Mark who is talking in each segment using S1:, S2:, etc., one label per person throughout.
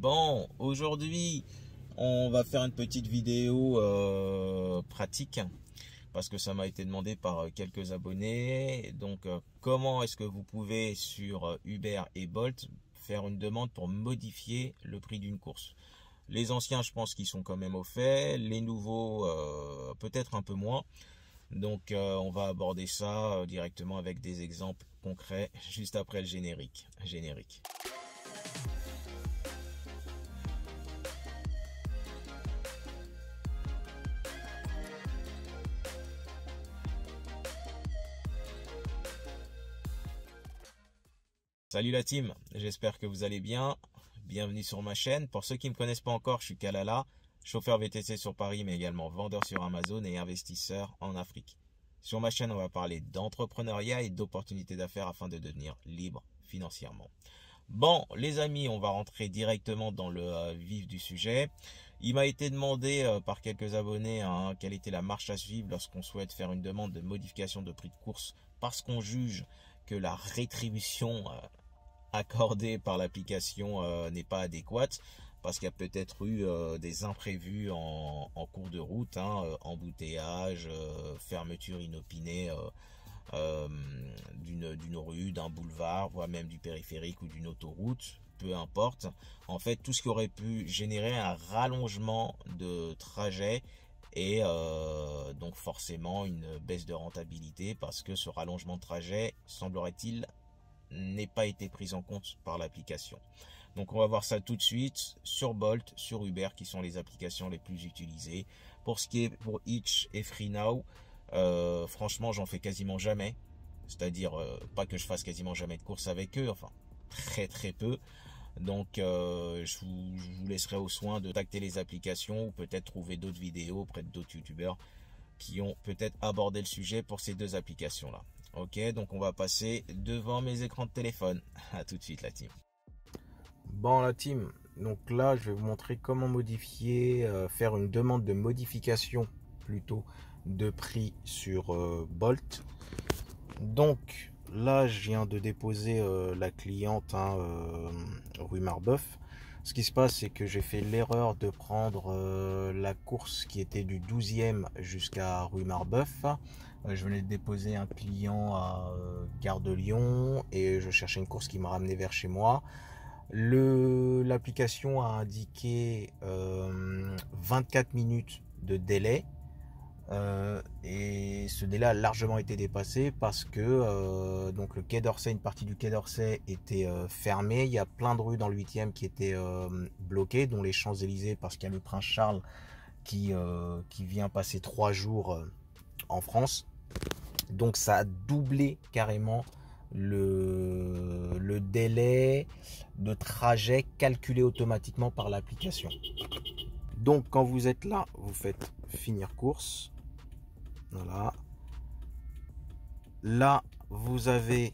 S1: Bon, aujourd'hui, on va faire une petite vidéo pratique parce que ça m'a été demandé par quelques abonnés. Donc, comment est-ce que vous pouvez sur Uber et Bolt faire une demande pour modifier le prix d'une course? Les anciens, je pense qu'ils sont quand même au fait. Les nouveaux, peut-être un peu moins. Donc, on va aborder ça directement avec des exemples concrets juste après le générique. Salut la team, j'espère que vous allez bien. Bienvenue sur ma chaîne. Pour ceux qui ne me connaissent pas encore, je suis Kalala, chauffeur VTC sur Paris, mais également vendeur sur Amazon et investisseur en Afrique. Sur ma chaîne, on va parler d'entrepreneuriat et d'opportunités d'affaires afin de devenir libre financièrement. Bon, les amis, on va rentrer directement dans le vif du sujet. Il m'a été demandé par quelques abonnés quelle était la marche à suivre lorsqu'on souhaite faire une demande de modification de prix de course parce qu'on juge que la rétribution accordée par l'application n'est pas adéquate, parce qu'il y a peut-être eu des imprévus en cours de route, embouteillage, fermeture inopinée d'une rue, d'un boulevard, voire même du périphérique ou d'une autoroute, peu importe. En fait, tout ce qui aurait pu générer un rallongement de trajet et donc forcément une baisse de rentabilité, parce que ce rallongement de trajet, semblerait-il, n'ait pas été pris en compte par l'application. Donc on va voir ça tout de suite sur Bolt, sur Uber, qui sont les applications les plus utilisées. Pour ce qui est pour Hitch et FreeNow, franchement j'en fais quasiment jamais. C'est-à-dire pas que je fasse quasiment jamais de course avec eux, enfin très peu. Donc je vous laisserai au soin de contacter les applications ou peut-être trouver d'autres vidéos auprès d'autres youtubeurs qui ont peut-être abordé le sujet pour ces deux applications là. Ok, donc on va passer devant mes écrans de téléphone. À tout de suite la team. Bon la team, donc là je vais vous montrer comment modifier, faire une demande de modification plutôt de prix sur Bolt. Donc là je viens de déposer la cliente rue Marbeuf. Ce qui se passe, c'est que j'ai fait l'erreur de prendre la course qui était du 12e jusqu'à rue Marbeuf. Je venais de déposer un client à Gare de Lyon et je cherchais une course qui m'a ramené vers chez moi. L'application a indiqué 24 minutes de délai. Et ce délai a largement été dépassé parce que donc le quai d'Orsay, une partie du quai d'Orsay était fermée. Il y a plein de rues dans le 8e qui étaient bloquées, dont les Champs-Élysées, parce qu'il y a le Prince Charles qui vient passer 3 jours en France. Donc ça a doublé carrément le délai de trajet calculé automatiquement par l'application. Donc quand vous êtes là, vous faites finir course. Voilà. Là, vous avez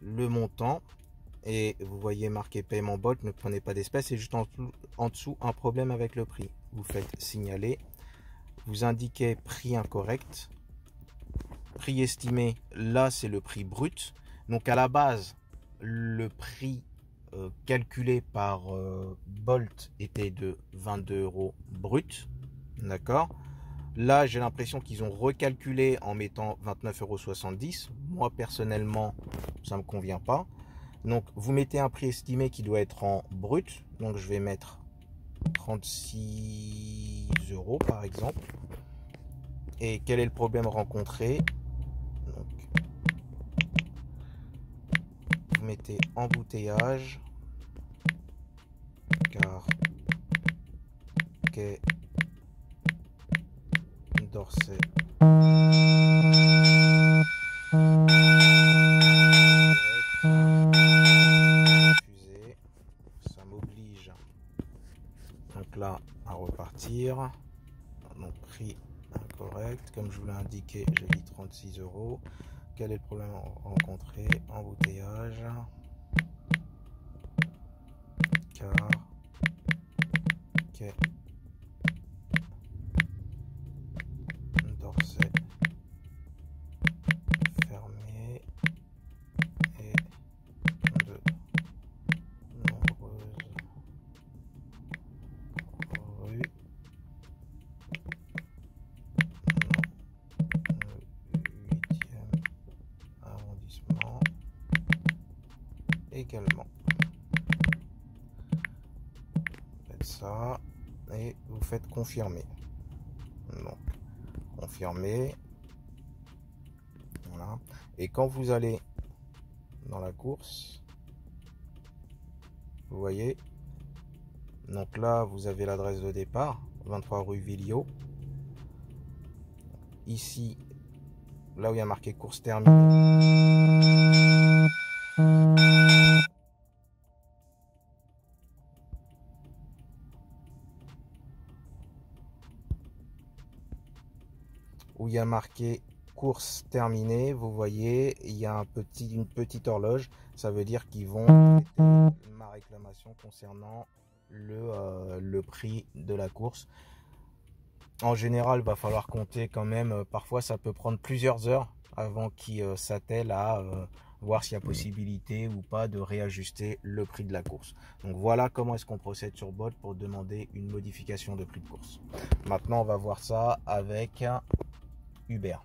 S1: le montant et vous voyez marqué paiement Bolt, ne prenez pas d'espèces, et juste en dessous un problème avec le prix. Vous faites signaler, vous indiquez prix incorrect, prix estimé, là c'est le prix brut. Donc à la base, le prix calculé par Bolt était de 22 € brut, d'accord. Là, j'ai l'impression qu'ils ont recalculé en mettant 29,70 €. Moi, personnellement, ça ne me convient pas. Donc, vous mettez un prix estimé qui doit être en brut. Donc, je vais mettre 36 € par exemple. Et quel est le problème rencontré? Donc, vous mettez embouteillage, car quai d'Orsay. Refusé. Ça m'oblige donc là à repartir. Donc prix incorrect, comme je vous l'ai indiqué, j'ai dit 36 €. Quel est le problème rencontré? Embouteillage, car quai d'Orsay fermé et de nombreuses faites ça et vous faites confirmer. Donc, confirmer. Voilà. Et quand vous allez dans la course, vous voyez, donc là vous avez l'adresse de départ, 23 rue Villio. Ici, là où il y a marqué course terminée, où il y a marqué course terminée, vous voyez, il y a une petite horloge. Ça veut dire qu'ils vont traiter ma réclamation concernant le prix de la course. En général, il va falloir compter quand même. Parfois, ça peut prendre plusieurs heures avant qu'ils s'attellent à voir s'il y a possibilité ou pas de réajuster le prix de la course. Donc voilà comment est-ce qu'on procède sur Bolt pour demander une modification de prix de course. Maintenant, on va voir ça avec Uber.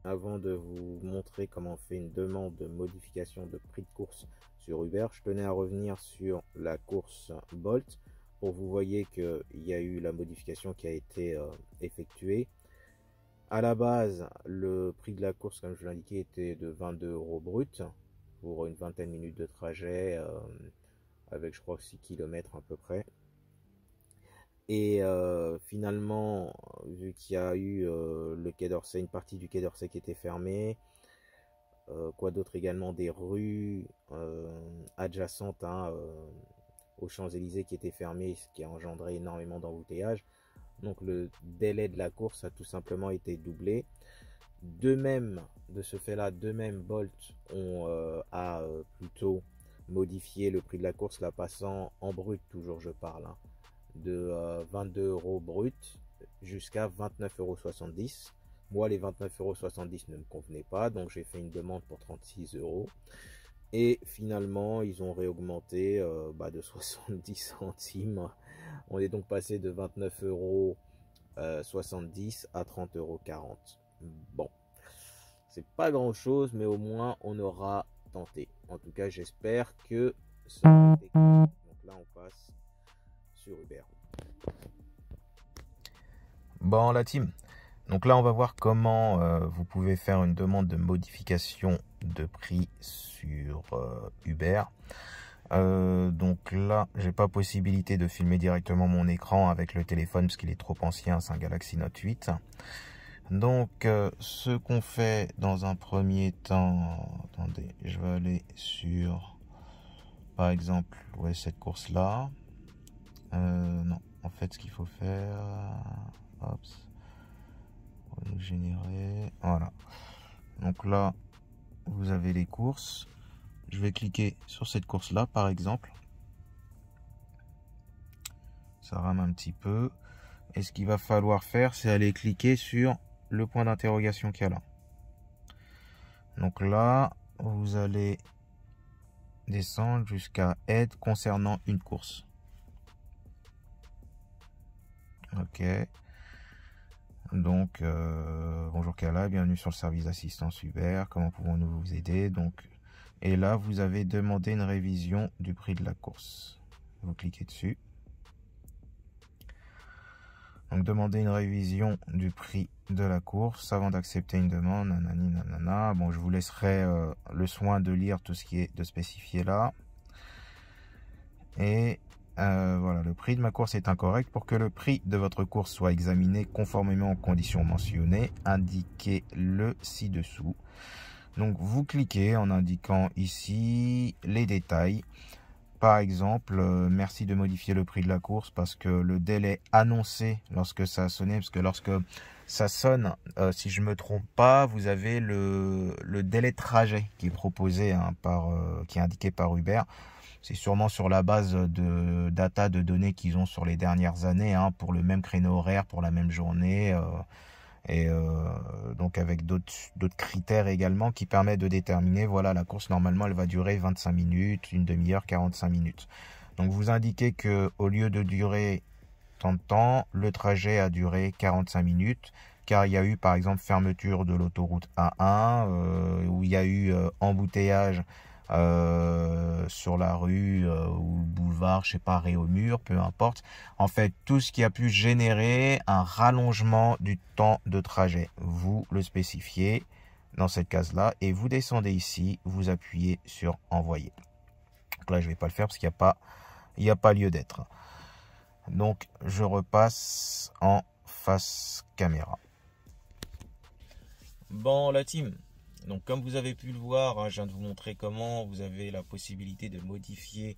S1: Avant de vous montrer comment on fait une demande de modification de prix de course sur Uber, je tenais à revenir sur la course Bolt pour que vous voyez qu'il y a eu la modification qui a été effectuée. À la base, le prix de la course, comme je l'indiquais, était de 22 € brut pour une vingtaine de minutes de trajet avec, je crois, 6 km à peu près. Et finalement, vu qu'il y a eu le Quai d'Orsay, une partie du Quai d'Orsay qui était fermée, quoi d'autre également, des rues adjacentes aux Champs-Élysées qui étaient fermées, ce qui a engendré énormément d'embouteillages. Donc le délai de la course a tout simplement été doublé. De même, de ce fait-là, Bolt a plutôt modifié le prix de la course, la passant en brut, toujours je parle, hein, de 22 € brut jusqu'à 29,70 €. Moi, les 29,70 € ne me convenaient pas, donc j'ai fait une demande pour 36 €. Et finalement, ils ont réaugmenté de 70 centimes. On est donc passé de 29,70 € à 30,40 €. Bon, c'est pas grand chose, mais au moins on aura tenté. En tout cas, j'espère que ça a été clair. Donc là, on passe sur Uber. Bon, la team. Donc là, on va voir comment vous pouvez faire une demande de modification de prix sur Uber. Donc là, j'ai pas possibilité de filmer directement mon écran avec le téléphone parce qu'il est trop ancien, c'est un Galaxy Note 8. Donc ce qu'on fait dans un premier temps, attendez, je vais aller sur, par exemple, ouais, cette course là. Non, en fait, ce qu'il faut faire, hop, générer, voilà. Donc là, vous avez les courses. Je vais cliquer sur cette course là, par exemple. Ça rame un petit peu. Et ce qu'il va falloir faire, c'est aller cliquer sur le point d'interrogation qu'il y a là. Donc là, vous allez descendre jusqu'à aide concernant une course. Ok. Donc, bonjour Kala, bienvenue sur le service d'assistance Uber. Comment pouvons-nous vous aider? Donc, et là, vous avez demandé une révision du prix de la course. Vous cliquez dessus. Donc, demandez une révision du prix de la course avant d'accepter une demande. Nanani, nanana. Bon, je vous laisserai le soin de lire tout ce qui est de spécifier là. Et voilà, le prix de ma course est incorrect. Pour que le prix de votre course soit examiné conformément aux conditions mentionnées, indiquez-le ci-dessous. Donc, vous cliquez en indiquant ici les détails. Par exemple, merci de modifier le prix de la course parce que le délai annoncé lorsque ça a sonné, parce que lorsque ça sonne, si je ne me trompe pas, vous avez le délai de trajet qui est proposé hein, qui est indiqué par Uber. C'est sûrement sur la base de data de données qu'ils ont sur les dernières années hein, pour le même créneau horaire, pour la même journée. Donc avec d'autres critères également qui permettent de déterminer, voilà, la course normalement elle va durer 25 minutes, une demi-heure, 45 minutes. Donc vous indiquez que au lieu de durer tant de temps, le trajet a duré 45 minutes car il y a eu par exemple fermeture de l'autoroute A1 où il y a eu embouteillage sur la rue ou le boulevard, je sais pas, arrêt au mur, peu importe. En fait, tout ce qui a pu générer un rallongement du temps de trajet. Vous le spécifiez dans cette case-là et vous descendez ici, vous appuyez sur envoyer. Donc là, je vais pas le faire parce qu'il n'y a pas lieu d'être. Donc, je repasse en face caméra. Bon, la team. Donc, comme vous avez pu le voir, hein, je viens de vous montrer comment vous avez la possibilité de modifier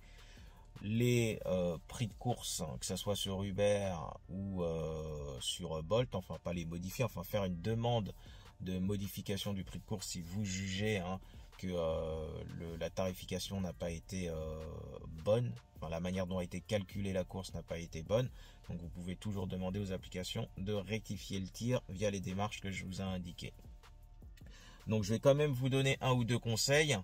S1: les prix de course, hein, que ce soit sur Uber ou sur Bolt. Enfin, pas les modifier, enfin faire une demande de modification du prix de course si vous jugez que la tarification n'a pas été bonne, enfin, la manière dont a été calculée la course n'a pas été bonne. Donc vous pouvez toujours demander aux applications de rectifier le tir via les démarches que je vous ai indiquées. Donc je vais quand même vous donner un ou deux conseils.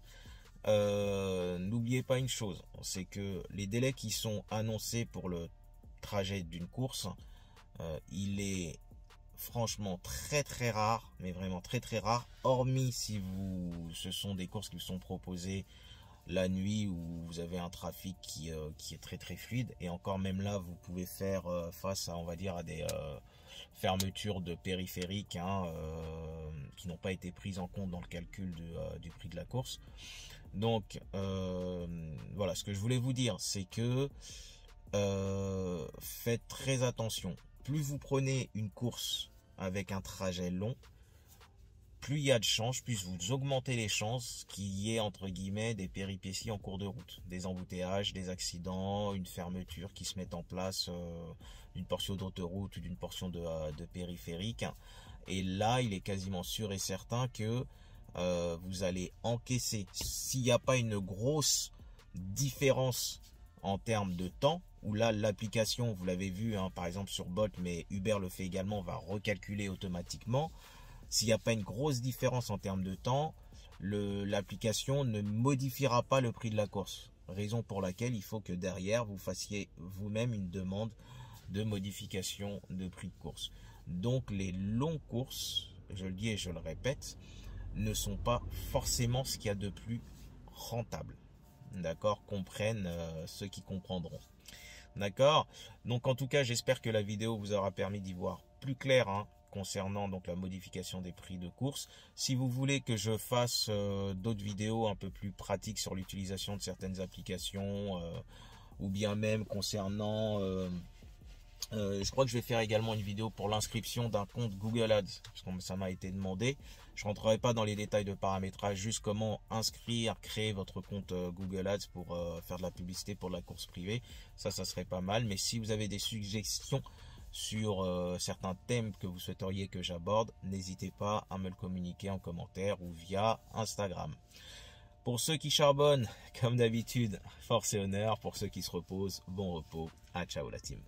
S1: N'oubliez pas une chose, c'est que les délais qui sont annoncés pour le trajet d'une course, il est franchement très rare, mais vraiment très rare, hormis si ce sont des courses qui vous sont proposées la nuit où vous avez un trafic qui est très fluide, et encore même là vous pouvez faire face à, on va dire, à des fermetures de périphériques qui n'ont pas été prises en compte dans le calcul du prix de la course. Donc voilà, ce que je voulais vous dire, c'est que faites très attention. Plus vous prenez une course avec un trajet long, plus il y a de chances, plus vous augmentez les chances qu'il y ait entre guillemets des péripéties en cours de route, des embouteillages, des accidents, une fermeture qui se met en place d'une portion d'autoroute ou d'une portion de périphérique. Et là, il est quasiment sûr et certain que vous allez encaisser, s'il n'y a pas une grosse différence en termes de temps, où là l'application, vous l'avez vu par exemple sur Bolt, mais Uber le fait également, va recalculer automatiquement. S'il n'y a pas une grosse différence en termes de temps, l'application ne modifiera pas le prix de la course, raison pour laquelle il faut que derrière vous fassiez vous-même une demande de modification de prix de course. Donc les longues courses, je le dis et je le répète, ne sont pas forcément ce qu'il y a de plus rentable. D'accord, comprennent ceux qui comprendront. D'accord, donc en tout cas j'espère que la vidéo vous aura permis d'y voir plus clair concernant donc la modification des prix de course. Si vous voulez que je fasse d'autres vidéos un peu plus pratiques sur l'utilisation de certaines applications ou bien même concernant je crois que je vais faire également une vidéo pour l'inscription d'un compte Google Ads, parce que ça m'a été demandé. Je ne rentrerai pas dans les détails de paramétrage, juste comment inscrire, créer votre compte Google Ads pour faire de la publicité pour de la course privée. Ça serait pas mal. Mais si vous avez des suggestions sur certains thèmes que vous souhaiteriez que j'aborde, n'hésitez pas à me le communiquer en commentaire ou via Instagram. Pour ceux qui charbonnent, comme d'habitude, force et honneur. Pour ceux qui se reposent, bon repos. Ah, ciao la team.